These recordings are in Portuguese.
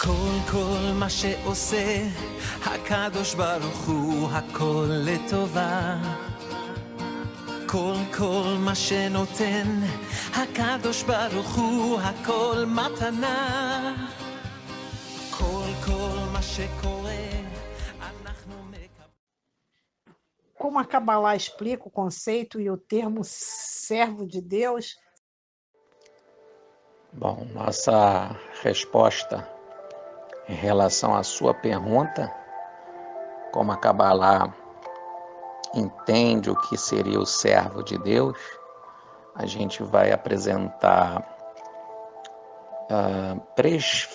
כל מה שעושה הקדוש ברוך הוא הכל לטובה. כל מה שנותן הקדוש ברוך הוא הכל מתנה. כל מה שקורה אנחנו מקבלים. Como a Kabbalah explica o conceito e o termo servo de Deus? Bom, nossa resposta em relação à sua pergunta, como a Kabbalah entende o que seria o servo de Deus, a gente vai apresentar três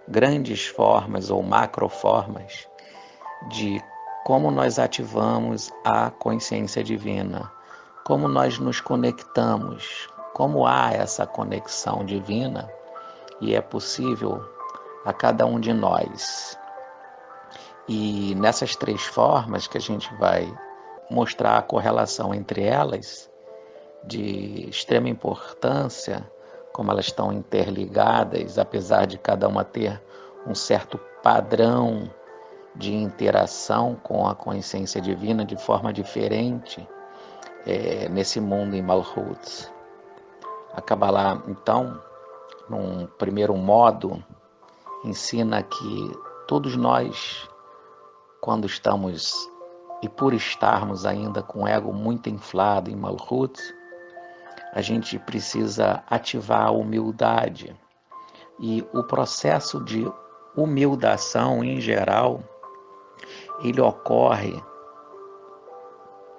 grandes formas ou macroformas de como nós ativamos a consciência divina, como nós nos conectamos, como há essa conexão divina e é possível a cada um de nós. E nessas três formas que a gente vai mostrar a correlação entre elas, de extrema importância, como elas estão interligadas, apesar de cada uma ter um certo padrão de interação com a consciência divina de forma diferente nesse mundo em Malhut. A Kabbalah, então, num primeiro modo, ensina que todos nós, quando estamos e por estarmos ainda com o ego muito inflado em Malhut, a gente precisa ativar a humildade. E o processo de humildação, em geral, ele ocorre,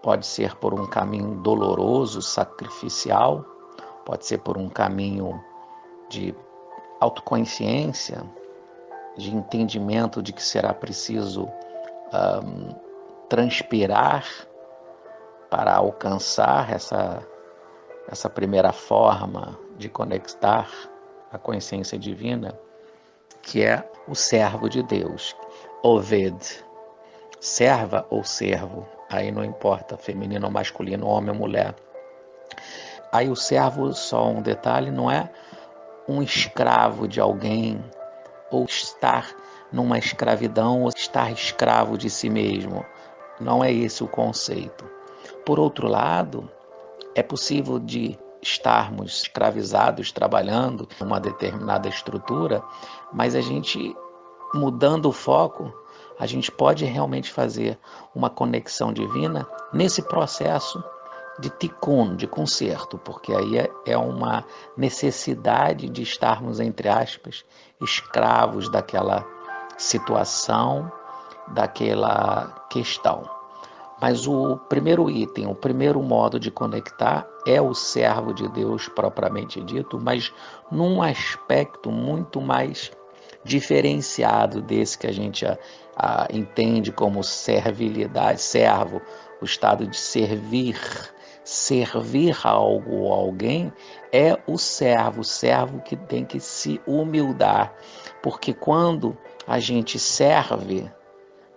pode ser por um caminho doloroso, sacrificial, pode ser por um caminho de autoconsciência, de entendimento de que será preciso transpirar para alcançar essa primeira forma de conectar a consciência divina, que é o servo de Deus, Oved, serva ou servo, aí não importa, feminino ou masculino, homem ou mulher. Aí o servo, só um detalhe, não é um escravo de alguém, ou estar numa escravidão, ou estar escravo de si mesmo. Não é esse o conceito. Por outro lado, é possível de estarmos escravizados, trabalhando em uma determinada estrutura, mas a gente, mudando o foco, a gente pode realmente fazer uma conexão divina nesse processo de tikkun, de conserto, porque aí é uma necessidade de estarmos, entre aspas, escravos daquela situação, daquela questão. Mas o primeiro item, o primeiro modo de conectar é o servo de Deus propriamente dito, mas num aspecto muito mais diferenciado desse que a gente entende como servilidade, servo, o estado de servir algo ou alguém, é o servo que tem que se humildar, porque quando a gente serve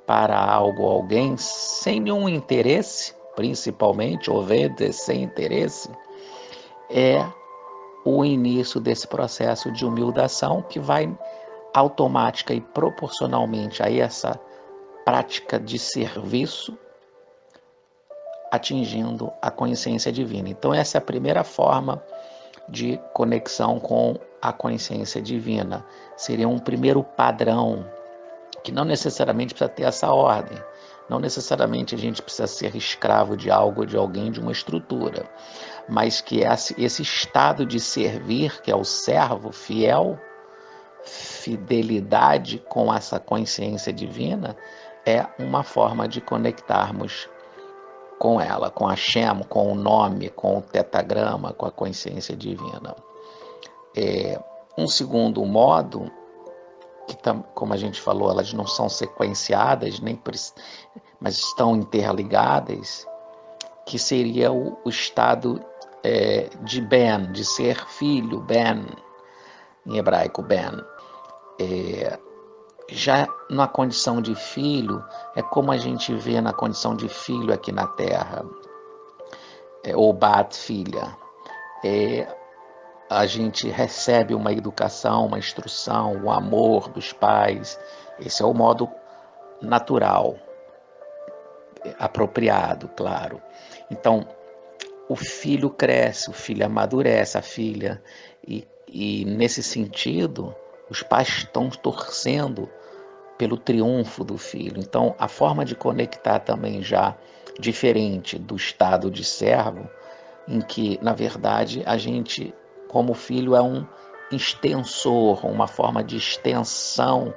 para algo ou alguém sem nenhum interesse, principalmente obedecer sem interesse, é o início desse processo de humildação que vai automática e proporcionalmente a essa prática de serviço atingindo a consciência divina. Então essa é a primeira forma de conexão com a consciência divina. Seria um primeiro padrão que não necessariamente precisa ter essa ordem. Não necessariamente a gente precisa ser escravo de algo, de alguém, de uma estrutura. Mas que esse estado de servir, que é o servo fiel, fidelidade com essa consciência divina, é uma forma de conectarmos com ela, com a Hashem, com o nome, com o tetagrama, com a consciência divina. Um segundo modo, que como a gente falou, elas não são sequenciadas, mas estão interligadas, que seria o estado de Ben, de ser filho, Ben, em hebraico, Ben. Já na condição de filho, é como a gente vê na condição de filho aqui na Terra, ou Bat, filha. a gente recebe uma educação, uma instrução, o amor dos pais. Esse é o modo natural, apropriado, claro. Então, o filho cresce, o filho amadurece, a filha, e nesse sentido, os pais estão torcendo pelo triunfo do filho. Então, a forma de conectar também já diferente do estado de servo, em que, na verdade, a gente, como filho, é um extensor, uma forma de extensão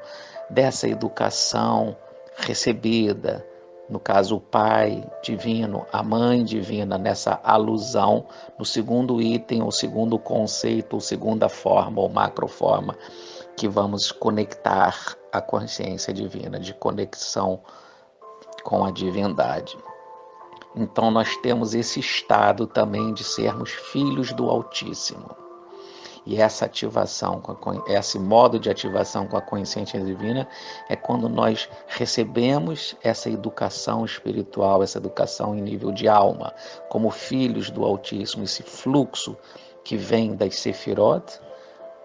dessa educação recebida, no caso o pai divino, a mãe divina, nessa alusão no segundo item, ou segundo conceito, ou segunda forma, ou macroforma, que vamos conectar a consciência divina, de conexão com a divindade. Então nós temos esse estado também de sermos filhos do Altíssimo. E essa ativação, esse modo de ativação com a consciência divina é quando nós recebemos essa educação espiritual, essa educação em nível de alma, como filhos do Altíssimo, esse fluxo que vem das Sefirot,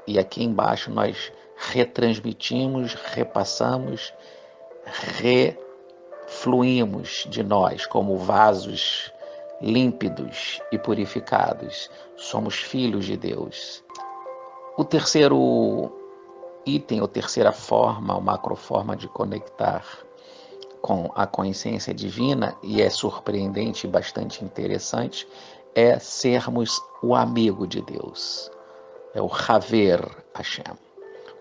e aqui embaixo nós retransmitimos, repassamos, refluímos de nós como vasos límpidos e purificados. Somos filhos de Deus. O terceiro item, ou terceira forma, ou macroforma de conectar com a consciência divina, e é surpreendente e bastante interessante, é sermos o amigo de Deus. É o Haver Hashem.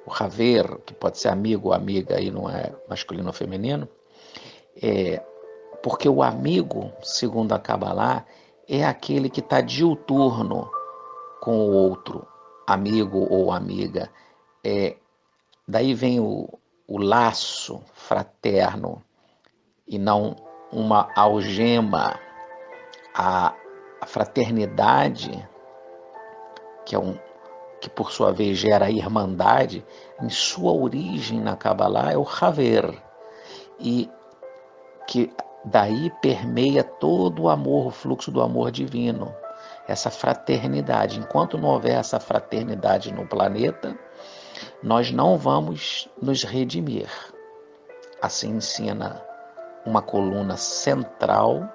O Haver, que pode ser amigo ou amiga, aí não é masculino ou feminino, porque o amigo, segundo a Kabbalah, é aquele que está diuturno com o outro, amigo ou amiga. Daí vem o laço fraterno e não uma algema. A fraternidade, que por sua vez gera a irmandade, em sua origem na Kabbalah é o Haver, e que daí permeia todo o amor, o fluxo do amor divino, essa fraternidade. Enquanto não houver essa fraternidade no planeta, nós não vamos nos redimir. Assim ensina uma coluna central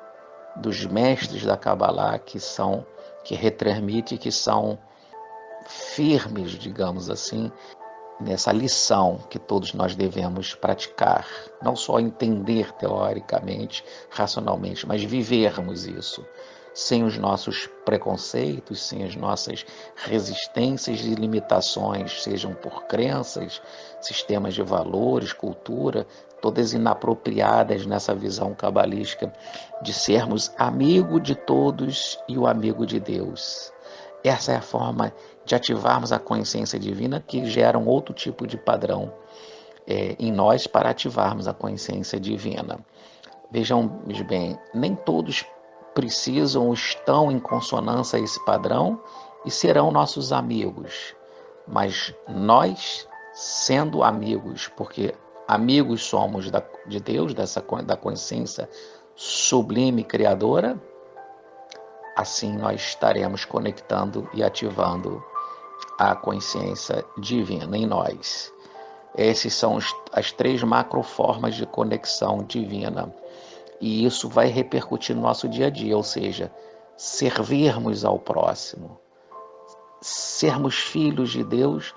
dos mestres da Kabbalah, que retransmite, que são firmes, digamos assim, nessa lição que todos nós devemos praticar. Não só entender teoricamente, racionalmente, mas vivermos isso, sem os nossos preconceitos, sem as nossas resistências e limitações, sejam por crenças, sistemas de valores, cultura, todas inapropriadas nessa visão cabalística de sermos amigo de todos e o amigo de Deus. Essa é a forma de ativarmos a consciência divina, que gera um outro tipo de padrão em nós para ativarmos a consciência divina. Vejam bem, nem todos precisam ou estão em consonância a esse padrão e serão nossos amigos, mas nós, sendo amigos, porque amigos somos de Deus, da consciência sublime criadora, assim nós estaremos conectando e ativando a consciência divina em nós. Essas são as três macroformas de conexão divina. E isso vai repercutir no nosso dia a dia, ou seja, servirmos ao próximo, sermos filhos de Deus,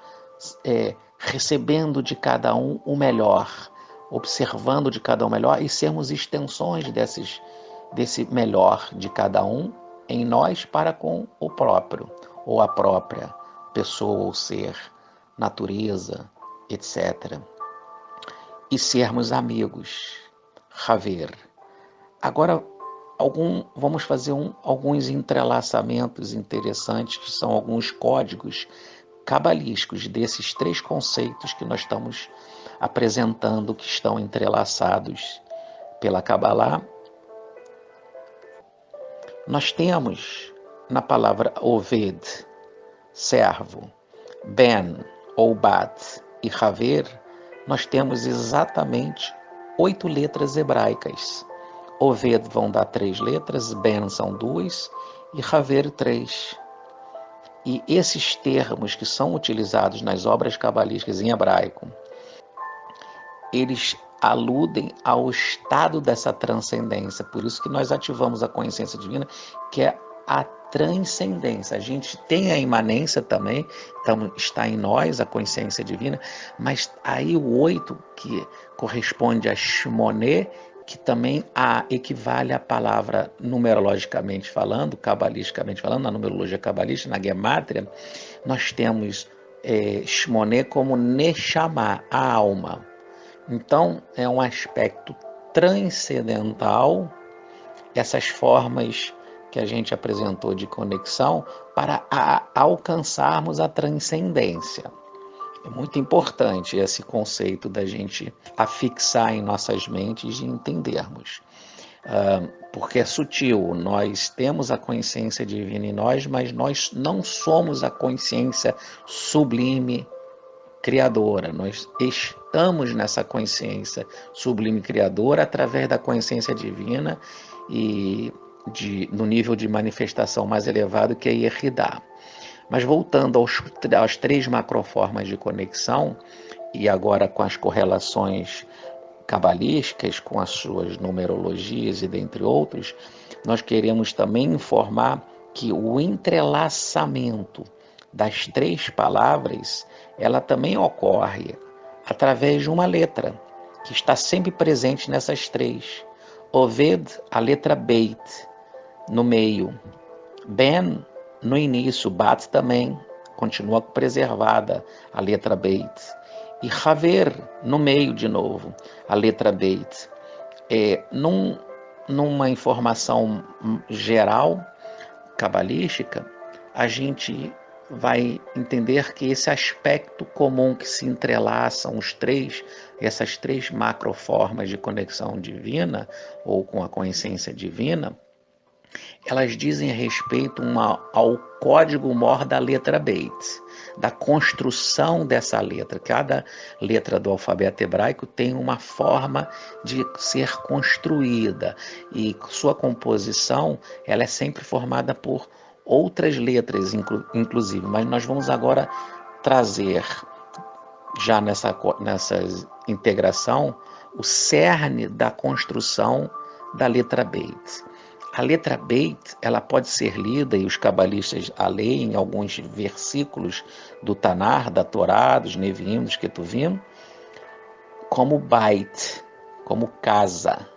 recebendo de cada um o melhor, observando de cada um o melhor e sermos extensões desse melhor de cada um em nós para com o próprio, ou a própria pessoa ou ser, natureza, etc. E sermos amigos, Haver. Agora, vamos fazer alguns entrelaçamentos interessantes, que são alguns códigos cabalísticos desses três conceitos que nós estamos apresentando, que estão entrelaçados pela Kabbalah. Nós temos na palavra Oved, servo, Ben ou Bat e Haver, nós temos exatamente 8 letras hebraicas. Oved vão dar 3 letras, Ben são 2 e Haver 3. E esses termos que são utilizados nas obras cabalísticas em hebraico, eles aludem ao estado dessa transcendência. Por isso que nós ativamos a consciência divina, que é a transcendência. A gente tem a imanência também, então está em nós a consciência divina, mas aí o 8, que corresponde a Shmoné, que também equivale à palavra, numerologicamente falando, cabalisticamente falando, na numerologia cabalística, na Gemátria, nós temos Shmoné como Neshama, a alma. Então, é um aspecto transcendental, essas formas que a gente apresentou de conexão, para alcançarmos a transcendência. É muito importante esse conceito da gente afixar em nossas mentes e entendermos. Porque é sutil, nós temos a consciência divina em nós, mas nós não somos a consciência sublime criadora. Nós estamos nessa consciência sublime criadora através da consciência divina e no nível de manifestação mais elevado, que é Yehidá. Mas voltando às 3 macroformas de conexão, e agora com as correlações cabalísticas, com as suas numerologias e dentre outros, nós queremos também informar que o entrelaçamento das 3 palavras, ela também ocorre através de uma letra, que está sempre presente nessas 3. Oved, a letra Beit, no meio. Ben, no início. Bat também continua preservada, a letra Beit. E Haver, no meio de novo, a letra Beit. Numa informação geral, cabalística, a gente vai entender que esse aspecto comum que se entrelaçam essas 3 macroformas de conexão divina, ou com a consciência divina, elas dizem respeito ao código mor da letra Beit, da construção dessa letra. Cada letra do alfabeto hebraico tem uma forma de ser construída, e sua composição ela é sempre formada por outras letras, inclusive. Mas nós vamos agora trazer, já nessa integração, o cerne da construção da letra Beit. A letra Beit, ela pode ser lida, e os cabalistas a leem em alguns versículos do Tanar, da Torá, dos Neviim, dos Ketuvim, como Beit, como casa,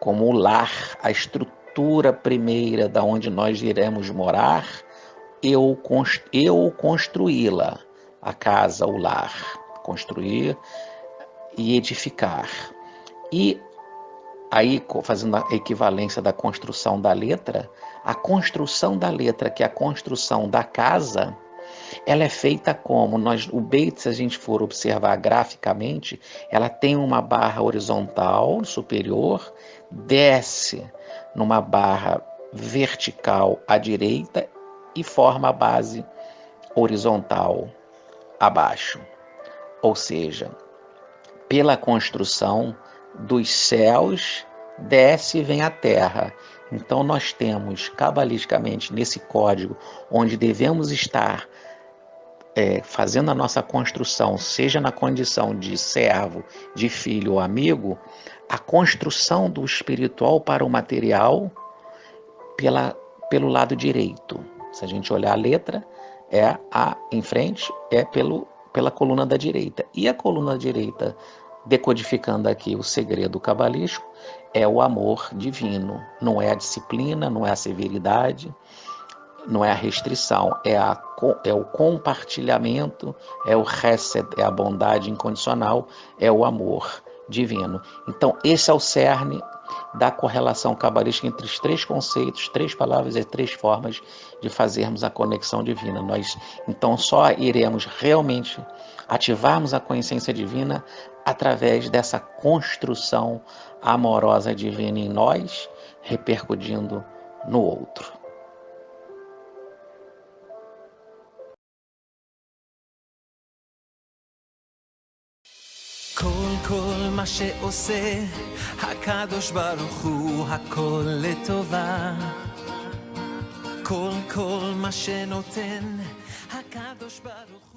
como lar, a estrutura primeira da onde nós iremos morar, eu construí-la, a casa, o lar, construir e edificar. E aí, fazendo a equivalência da construção da letra, a construção da letra, que é a construção da casa, ela é feita como? O Beit, se a gente for observar graficamente, ela tem uma barra horizontal superior, desce numa barra vertical à direita e forma a base horizontal abaixo. Ou seja, pela construção dos céus, desce e vem à terra. Então nós temos, cabalisticamente, nesse código, onde devemos estar fazendo a nossa construção, seja na condição de servo, de filho ou amigo, a construção do espiritual para o material pelo lado direito. Se a gente olhar a letra, em frente, pela coluna da direita. E a coluna direita, decodificando aqui o segredo cabalístico, é o amor divino. Não é a disciplina, não é a severidade, não é a restrição, é o compartilhamento, é o chesed, é a bondade incondicional, é o amor divino. Então, esse é o cerne da correlação cabalística entre os 3 conceitos, 3 palavras e 3 formas de fazermos a conexão divina. Nós, então, só iremos realmente ativarmos a consciência divina através dessa construção amorosa divina em nós, repercutindo no outro. כל מה שעושה הקדוש ברוך הוא הכל לטובה הכל כל מה שנותן הקדוש ברוך